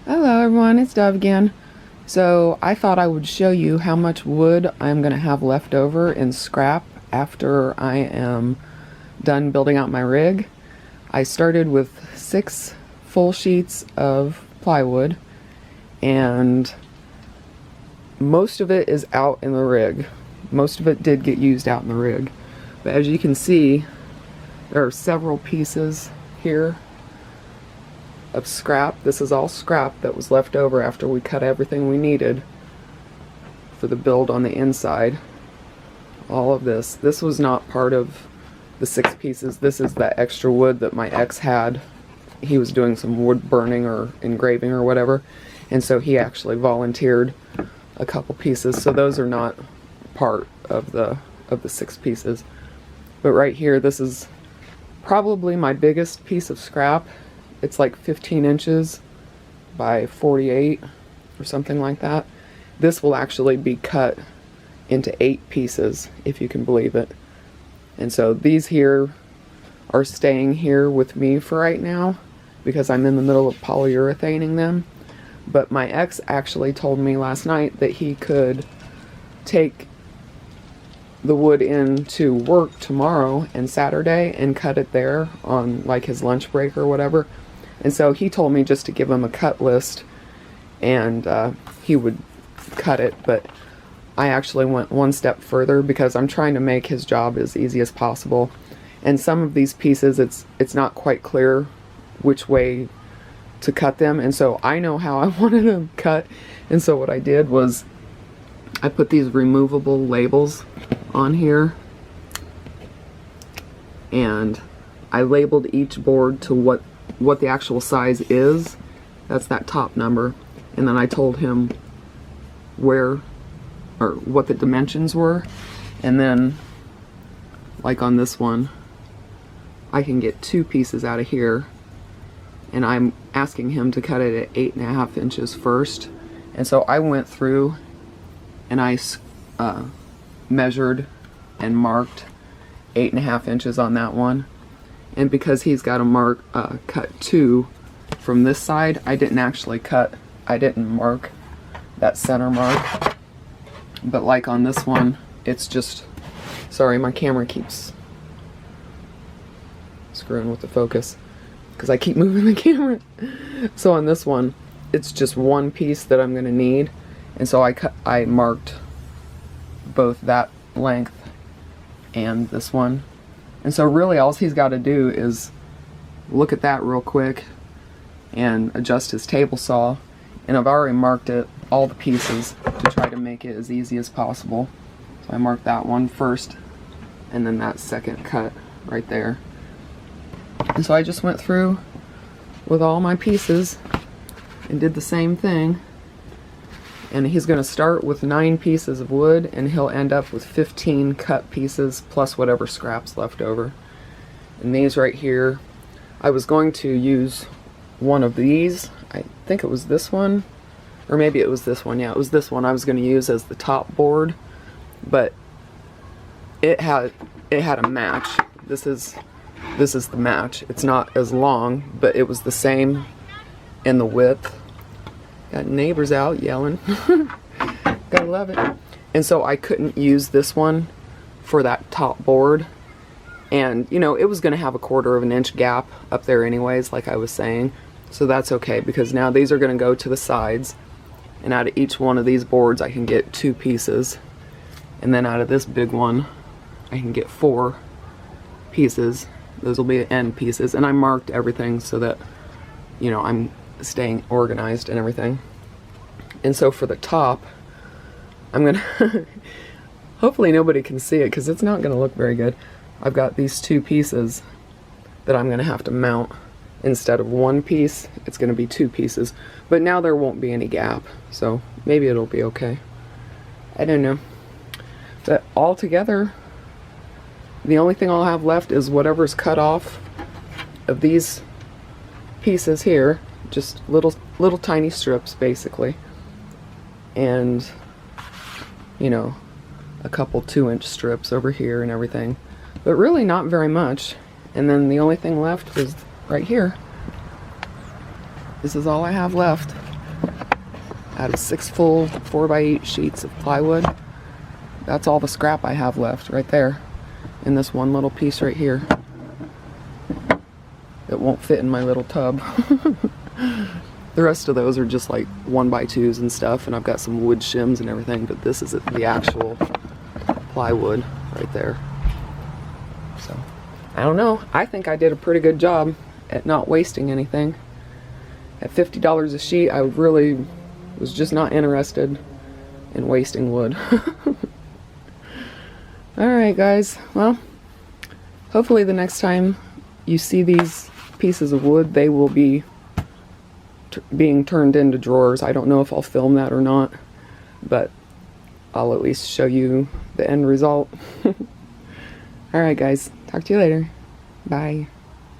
Hello everyone, it's Dove again. So I thought I would show you how much wood I'm going to have left over in scrap after I am done building out my rig. I started with 6 full sheets of plywood and most of it is out in the rig. Most of it did get used out in the rig. But as you can see, there are several pieces here of scrap. This is all scrap that was left over after we cut everything we needed for the build on the inside. All of this. This was not part of the 6 pieces. This is that extra wood that my ex had. He was doing some wood burning or engraving or whatever, and so he actually volunteered a couple pieces. So those are not part of the 6 pieces. But right here, this is probably my biggest piece of scrap. It's like 15 inches by 48 or something like that. This will actually be cut into 8 pieces, if you can believe it. And so these here are staying here with me for right now because I'm in the middle of polyurethaning them. But my ex actually told me last night that he could take the wood in to work tomorrow and Saturday and cut it there on like his lunch break or whatever. And so he told me just to give him a cut list and he would cut it, but I actually went one step further because I'm trying to make his job as easy as possible. And some of these pieces, it's not quite clear which way to cut them, and so I know how I wanted them cut. And so what I did was I put these removable labels on here and I labeled each board to what the actual size is. That's that top number. And then I told him where or what the dimensions were. And then like on this one, I can get 2 pieces out of here, and I'm asking him to cut it at 8.5 inches first. And so I went through and I measured and marked 8.5 inches on that one. And because he's got to cut 2 from this side, I didn't mark that center mark. But like on this one, it's just, sorry, my camera keeps screwing with the focus because I keep moving the camera. So on this one, it's just 1 piece that I'm going to need. And so I marked both that length and this one. And so really all he's got to do is look at that real quick and adjust his table saw. And I've already marked it, all the pieces, to try to make it as easy as possible. So I marked that one first and then that second cut right there. And so I just went through with all my pieces and did the same thing. And he's going to start with 9 pieces of wood, and he'll end up with 15 cut pieces plus whatever scraps left over. And these right here, I was going to use one of these. I think it was this one, or maybe it was this one. Yeah, it was this one I was going to use as the top board, but it had a match. This is the match. It's not as long, but it was the same in the width. Got neighbors out yelling. Gotta love it. And so I couldn't use this one for that top board. And, you know, it was going to have a 1/4 inch gap up there anyways, like I was saying. So that's okay, because now these are going to go to the sides. And out of each one of these boards, I can get 2 pieces. And then out of this big one, I can get 4 pieces. Those will be end pieces. And I marked everything so that, you know, I'm staying organized and everything. And so for the top, I'm gonna hopefully nobody can see it because it's not gonna look very good. I've got these 2 pieces that I'm gonna have to mount. Instead of 1 piece, it's gonna be 2 pieces, but now there won't be any gap, so maybe it'll be okay. I don't know. But all together, the only thing I'll have left is whatever's cut off of these pieces here. Just little tiny strips basically, and you know, a couple 2-inch strips over here and everything, but really not very much. And then the only thing left was right here. This is all I have left. out of 6 full 4x8 sheets of plywood. That's all the scrap I have left right there in this one little piece right here. It won't fit in my little tub. The rest of those are just like 1x2s and stuff, and I've got some wood shims and everything, but this is the actual plywood right there. So, I don't know. I think I did a pretty good job at not wasting anything. At $50 a sheet, I really was just not interested in wasting wood. Alright guys, well, hopefully the next time you see these pieces of wood, they will be being turned into drawers. I don't know if I'll film that or not, but I'll at least show you the end result. Alright guys, talk to you later. Bye.